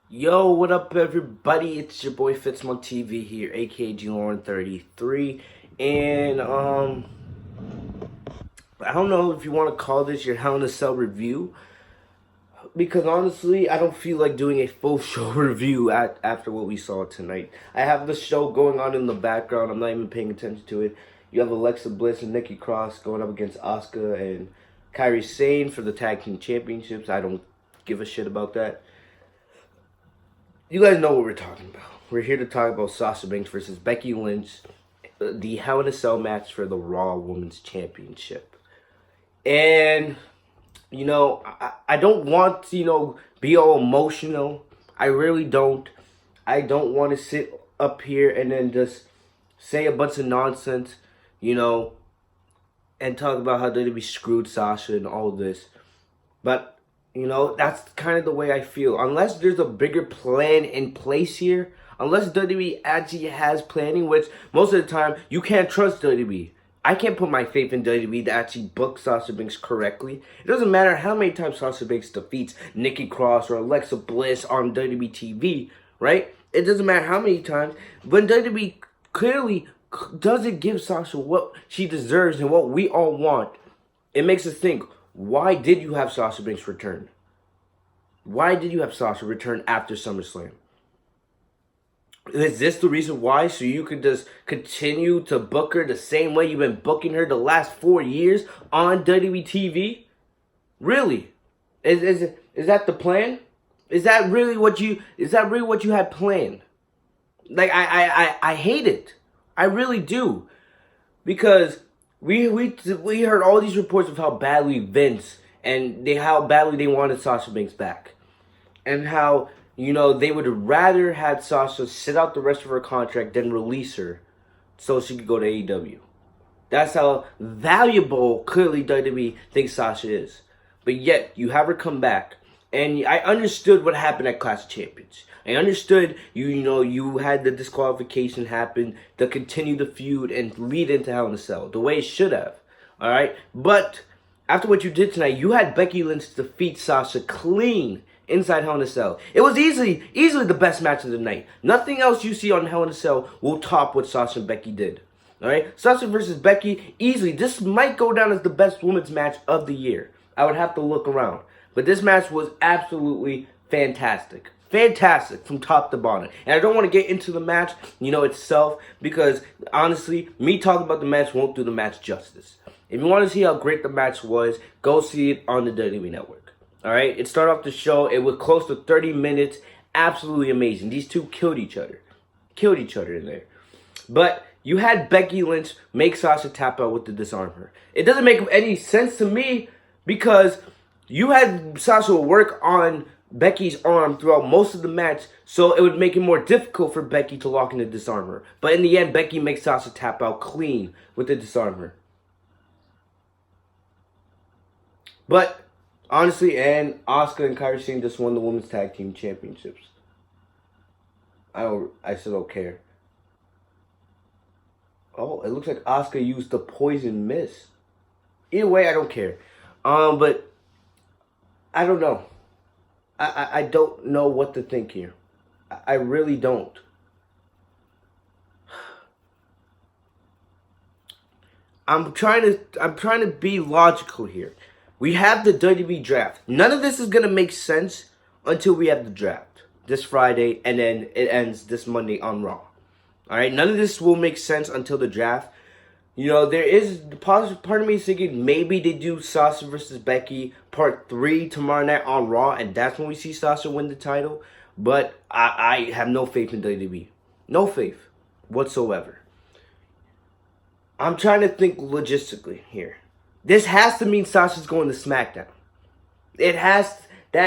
Yo, what up, everybody? It's your boy Fitzmon TV here, aka G-Lauren33, and I don't know if you want to call this your Hell in a Cell review, because honestly, I don't feel like doing a full show review after what we saw tonight. I have the show going on in the background. I'm not even paying attention to it. You have Alexa Bliss and Nikki Cross going up against Asuka and Kairi Sane for the Tag Team Championships. I don't give a shit about that. You guys know what we're talking about. We're here to talk about Sasha Banks versus Becky Lynch, the Hell in a Cell match for the Raw Women's Championship. And, I don't want to, be all emotional. I really don't. I don't want to sit up here and then just say a bunch of nonsense, and talk about how WWE screwed Sasha and all this. But that's kind of the way I feel. Unless there's a bigger plan in place here, unless WWE actually has planning, which most of the time, you can't trust WWE. I can't put my faith in WWE to actually book Sasha Banks correctly. It doesn't matter how many times Sasha Banks defeats Nikki Cross or Alexa Bliss on WWE TV, right? It doesn't matter how many times. When WWE clearly doesn't give Sasha what she deserves and what we all want, it makes us think, why did you have Sasha Banks return? Why did you have Sasha return after SummerSlam? Is this the reason why? So you could just continue to book her the same way you've been booking her the last 4 years on WWE TV? Really? Is that the plan? Is that really what you had planned? Like I hate it. I really do. Because we heard all these reports of how badly Vince and how badly they wanted Sasha Banks back. And how, they would rather had Sasha sit out the rest of her contract than release her so she could go to AEW. That's how valuable, clearly, WWE thinks Sasha is. But yet, you have her come back. And I understood what happened at Clash of Champions. I understood, you had the disqualification happen to continue the feud and lead into Hell in a Cell, the way it should have. All right? But after what you did tonight, you had Becky Lynch defeat Sasha clean inside Hell in a Cell. It was easily the best match of the night. Nothing else you see on Hell in a Cell will top what Sasha and Becky did. Alright? Sasha versus Becky, easily. This might go down as the best women's match of the year. I would have to look around. But this match was absolutely fantastic. Fantastic from top to bottom. And I don't want to get into the match, itself, because honestly, me talking about the match won't do the match justice. If you want to see how great the match was, go see it on the WWE Network. Alright, it started off the show. It was close to 30 minutes. Absolutely amazing. These two killed each other. Killed each other in there. But you had Becky Lynch make Sasha tap out with the disarm her. It doesn't make any sense to me because you had Sasha work on Becky's arm throughout most of the match, so it would make it more difficult for Becky to lock in the disarm her. But in the end, Becky makes Sasha tap out clean with the disarm her. But honestly, and Asuka and Kairi Sane just won the Women's Tag Team Championships. I still don't care. Oh, it looks like Asuka used the poison mist. Either way, I don't care. But I don't know. I don't know what to think here. I really don't. I'm trying to be logical here. We have the WWE draft. None of this is going to make sense until we have the draft this Friday, and then it ends this Monday on Raw. All right? None of this will make sense until the draft. There is part of me is thinking maybe they do Sasha versus Becky part 3 tomorrow night on Raw, and that's when we see Sasha win the title. But I have no faith in WWE. No faith whatsoever. I'm trying to think logistically here. This has to mean Sasha's going to SmackDown. That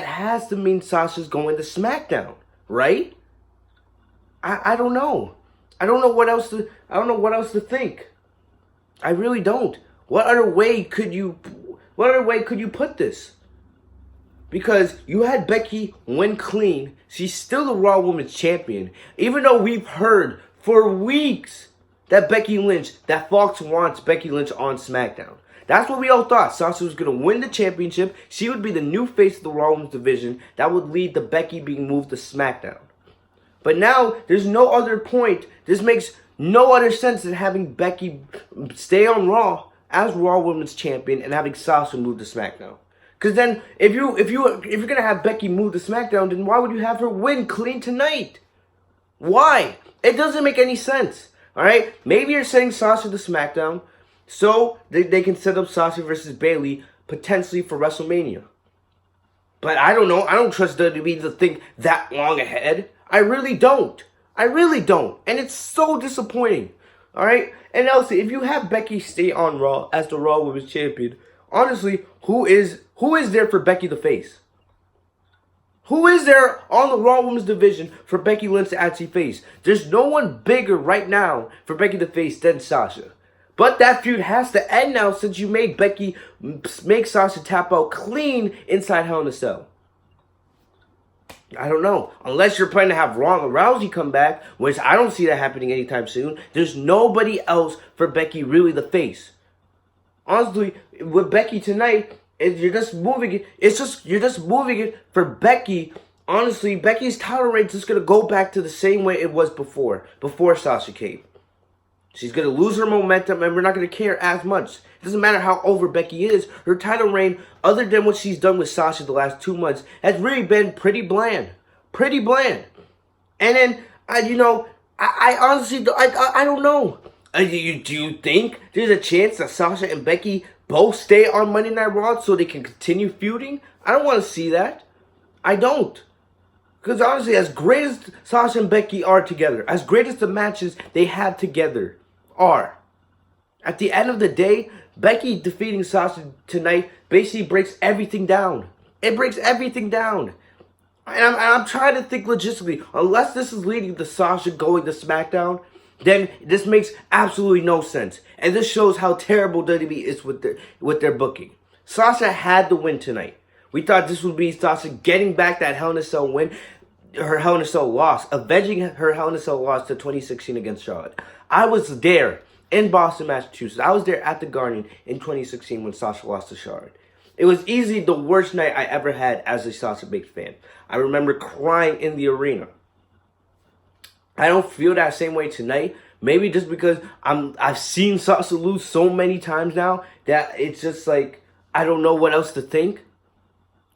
has to mean Sasha's going to SmackDown, right? I don't know. I don't know what else to think. I really don't. What other way could you put this? Because you had Becky win clean. She's still the Raw Women's Champion. Even though we've heard for weeks that Fox wants Becky Lynch on SmackDown. That's what we all thought. Sasha was going to win the championship. She would be the new face of the Raw Women's division. That would lead to Becky being moved to SmackDown. But now, there's no other point. This makes no other sense than having Becky stay on Raw as Raw Women's Champion and having Sasha move to SmackDown. Because then, if you're gonna have Becky move to SmackDown, then why would you have her win clean tonight? Why? It doesn't make any sense. All right, maybe you're sending Sasha to SmackDown so they can set up Sasha versus Bayley potentially for WrestleMania. But I don't know. I don't trust WWE to think that long ahead. I really don't. I really don't. And it's so disappointing. All right? And also, if you have Becky stay on Raw as the Raw Women's Champion, honestly, who is there for Becky to face? Who is there on the Raw Women's division for Becky Lynch to actually face? There's no one bigger right now for Becky to face than Sasha. But that feud has to end now since you made Becky make Sasha tap out clean inside Hell in a Cell. I don't know. Unless you're planning to have Ronda Rousey come back, which I don't see that happening anytime soon. There's nobody else for Becky really to face. Honestly, with Becky tonight, you're just moving it. You're just moving it for Becky. Honestly, Becky's title reign's just gonna go back to the same way it was before Sasha came. She's gonna lose her momentum, and we're not gonna care as much. It doesn't matter how over Becky is. Her title reign, other than what she's done with Sasha the last 2 months, has really been pretty bland. Pretty bland. And then, I honestly, I don't know. Do you think there's a chance that Sasha and Becky both stay on Monday Night Raw so they can continue feuding? I don't want to see that. I don't. Because honestly, as great as Sasha and Becky are together, as great as the matches they have together are, at the end of the day, Becky defeating Sasha tonight basically breaks everything down. It breaks everything down. And I'm trying to think logistically. Unless this is leading to Sasha going to SmackDown, then this makes absolutely no sense. And this shows how terrible WWE is with their booking. Sasha had to win tonight. We thought this would be Sasha getting back that Hell in a Cell win, her Hell in a Cell loss, avenging her Hell in a Cell loss to 2016 against Charlotte. I was there in Boston, Massachusetts. I was there at the Garden in 2016 when Sasha lost to Charlotte. It was easily the worst night I ever had as a Sasha Banks fan. I remember crying in the arena. I don't feel that same way tonight. Maybe just because I've seen Sasha lose so many times now that it's just like I don't know what else to think.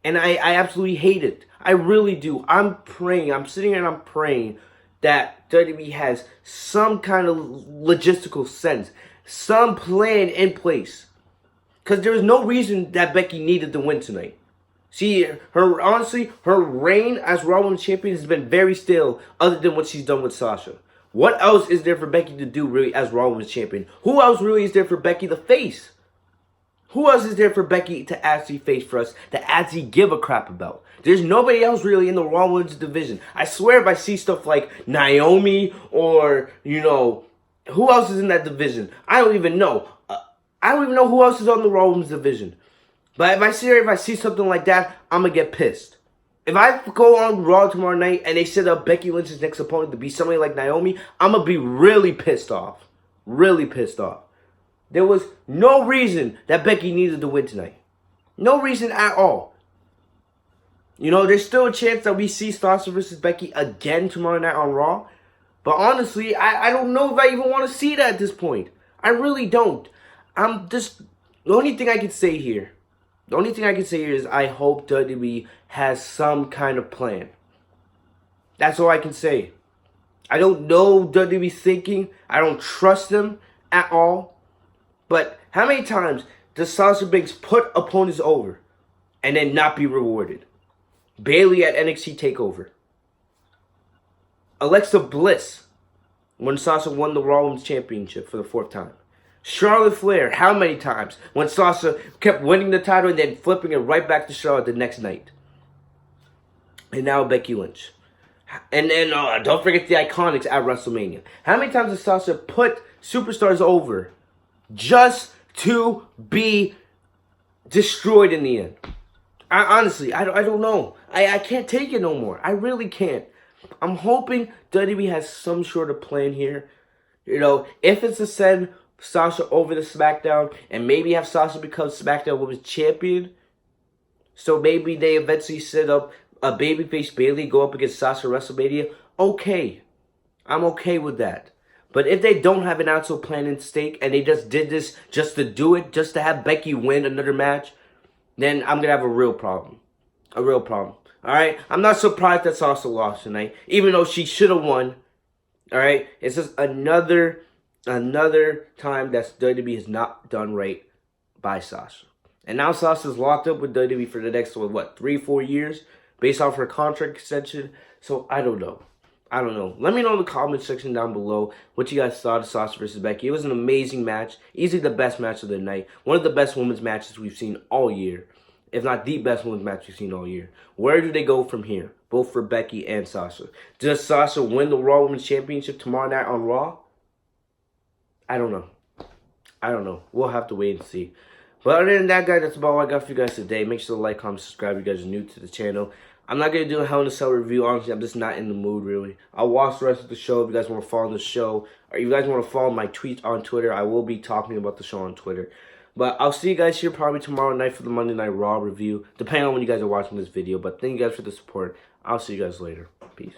And I absolutely hate it. I really do. I'm praying. I'm sitting here and I'm praying that WWE has some kind of logistical sense, some plan in place. Because there was no reason that Becky needed to win tonight. See, her reign as Raw Women's Champion has been very still, other than what she's done with Sasha. What else is there for Becky to do really as Raw Women's Champion? Who else really is there for Becky to face? Who else is there for Becky to actually face for us, to actually give a crap about? There's nobody else really in the Raw Women's division. I swear if I see stuff like Naomi or, who else is in that division? I don't even know. I don't even know who else is on the Raw Women's division. But if I see something like that, I'm going to get pissed. If I go on Raw tomorrow night and they set up Becky Lynch's next opponent to be somebody like Naomi, I'm going to be really pissed off. Really pissed off. There was no reason that Becky needed to win tonight. No reason at all. There's still a chance that we see Sasha versus Becky again tomorrow night on Raw. But honestly, I don't know if I even want to see that at this point. I really don't. The only thing I can say here is I hope WWE has some kind of plan. That's all I can say. I don't know WWE's thinking. I don't trust them at all. But how many times does Sasha Banks put opponents over and then not be rewarded? Bayley at NXT TakeOver. Alexa Bliss when Sasha won the Raw Women's Championship for the 4th time. Charlotte Flair, how many times when Sasha kept winning the title and then flipping it right back to Charlotte the next night. And now Becky Lynch. And then don't forget the Iconics at WrestleMania. How many times has Sasha put superstars over just to be destroyed in the end? Honestly, I don't know. I can't take it no more. I really can't. I'm hoping WWE has some sort of plan here. If it's to send Sasha over the SmackDown and maybe have Sasha become SmackDown Women's Champion. So maybe they eventually set up a babyface Bayley go up against Sasha WrestleMania. Okay. I'm okay with that. But if they don't have an actual plan in stake and they just did this just to do it, just to have Becky win another match, then I'm going to have a real problem. A real problem. Alright? I'm not surprised that Sasha lost tonight, even though she should have won. Alright? It's just another time that WWE has not done right by Sasha. And now Sasha's locked up with WWE for the next, 3-4 years? Based off her contract extension? So, I don't know. Let me know in the comment section down below what you guys thought of Sasha versus Becky. It was an amazing match. Easily the best match of the night. One of the best women's matches we've seen all year. If not the best women's match we've seen all year. Where do they go from here? Both for Becky and Sasha. Does Sasha win the Raw Women's Championship tomorrow night on Raw? I don't know. We'll have to wait and see. But other than that, guys, that's about all I got for you guys today. Make sure to like, comment, subscribe if you guys are new to the channel. I'm not going to do a Hell in a Cell review. Honestly, I'm just not in the mood, really. I'll watch the rest of the show if you guys want to follow the show. Or if you guys want to follow my tweets on Twitter, I will be talking about the show on Twitter. But I'll see you guys here probably tomorrow night for the Monday Night Raw review. Depending on when you guys are watching this video. But thank you guys for the support. I'll see you guys later. Peace.